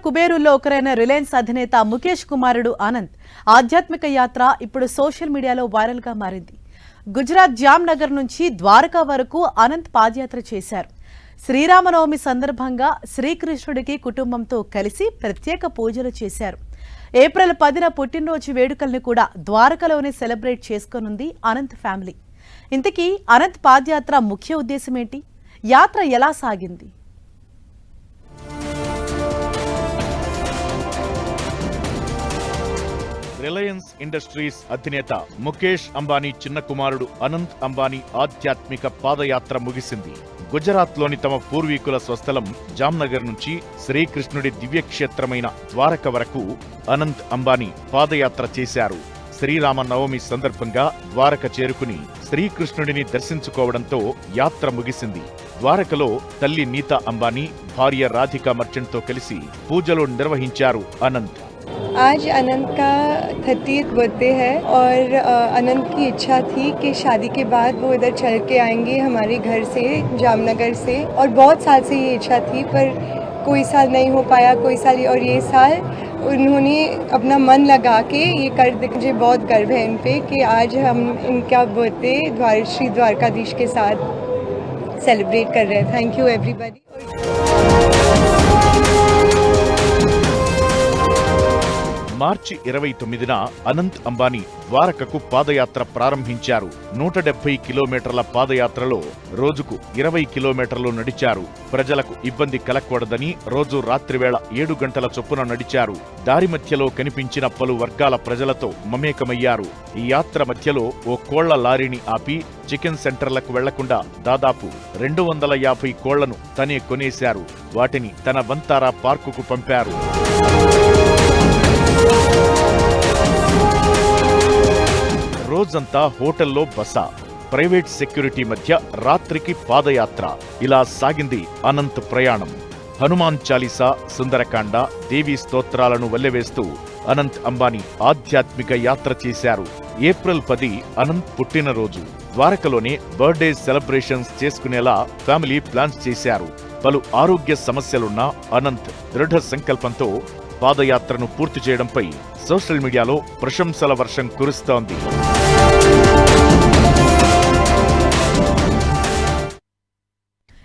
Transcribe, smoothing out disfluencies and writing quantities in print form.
కుబేరుల్లో ఒకరైన రిలయన్స్ అధినేత ముఖేష్ కుమారుడు ఆనంద్ ఆధ్యాత్మిక యాత్ర ఇప్పుడు సోషల్ మీడియాలో వైరల్ గా మారింది. గుజరాత్ జామ్నగర్ నుంచి ద్వారకా వరకు అనంత్ పాదయాత్ర చేశారు. శ్రీరామనవమి సందర్భంగా శ్రీకృష్ణుడికి కుటుంబంతో కలిసి ప్రత్యేక పూజలు చేశారు. ఏప్రిల్ 10న పుట్టినరోజు వేడుకల్ని కూడా ద్వారకలోనే సెలబ్రేట్ చేసుకోనుంది అనంత్ ఫ్యామిలీ. ఇంతకీ అనంత్ పాదయాత్ర ముఖ్య ఉద్దేశం ఏంటి? యాత్ర ఎలా సాగింది? రిలయన్స్ ఇండస్ట్రీస్ అధినేత ముఖేష్ అంబానీ చిన్న కుమారుడు అనంత్ అంబానీ ఆధ్యాత్మిక పాదయాత్ర ముగిసింది. గుజరాత్లోని తమ పూర్వీకుల స్వస్థలం జామ్నగర్ నుంచి శ్రీకృష్ణుడి దివ్యక్షేత్రమైన ద్వారక వరకు అనంత్ అంబానీ పాదయాత్ర చేశారు. శ్రీరామనవమి సందర్భంగా ద్వారక చేరుకుని శ్రీకృష్ణుడిని దర్శించుకోవడంతో యాత్ర ముగిసింది. ద్వారకలో తల్లి నీతా అంబానీ, భార్య రాధికా మర్చెంట్తో కలిసి పూజలు నిర్వహించారు అనంత్. आज अनंत का 30th बर्थडे है और अनंत की इच्छा थी कि शादी के बाद वो इधर चल के आएंगे हमारे घर से, जामनगर से, और बहुत साल से ये इच्छा थी पर कोई साल नहीं हो पाया, कोई साल, और ये साल उन्होंने अपना मन लगा के ये कर दे. मुझे बहुत गर्व है इन पे कि आज हम इनका बर्थडे श्री द्वारकाधीश के साथ सेलिब्रेट कर रहे हैं. Thank you everybody. మార్చి 29న అనంత్ అంబానీ ద్వారకకు పాదయాత్ర ప్రారంభించారు. 170 కిలోమీటర్ల పాదయాత్రలో రోజుకు 20 కిలోమీటర్లు నడిచారు. ప్రజలకు ఇబ్బంది కలగకూడదని రోజు రాత్రివేళ 7 గంటల చొప్పున నడిచారు. దారి మధ్యలో కనిపించిన పలు వర్గాల ప్రజలతో మమేకమయ్యారు. ఈ యాత్ర మధ్యలో ఓ కోళ్ల లారీని ఆపి చికెన్ సెంటర్లకు వెళ్లకుండా దాదాపు 250 కోళ్లను తనే కొనేశారు. వాటిని తన బంతారా పార్కుకు పంపారు. రోజంతా హోటల్లో బస, ప్రైవేట్ సెక్యూరిటీ మధ్య రాత్రికి పాదయాత్ర, ఇలా సాగింది అనంత్ ప్రయాణం. హనుమాన్ చాలీసా, సుందరకాండ, దేవీ స్తోత్రాలను వల్లెవేస్తూ అనంత్ అంబానీ ఆధ్యాత్మిక యాత్ర చేశారు. ఏప్రిల్ 10 అనంత్ పుట్టినరోజు. ద్వారకలోనే బర్త్డే సెలబ్రేషన్స్ చేసుకునేలా ఫ్యామిలీ ప్లాన్స్ చేశారు. పలు ఆరోగ్య సమస్యలున్న అనంత్ దృఢ సంకల్పంతో పాదయాత్రను పూర్తి చేయడంపై సోషల్ మీడియాలో ప్రశంసల వర్షం కురుస్తోంది.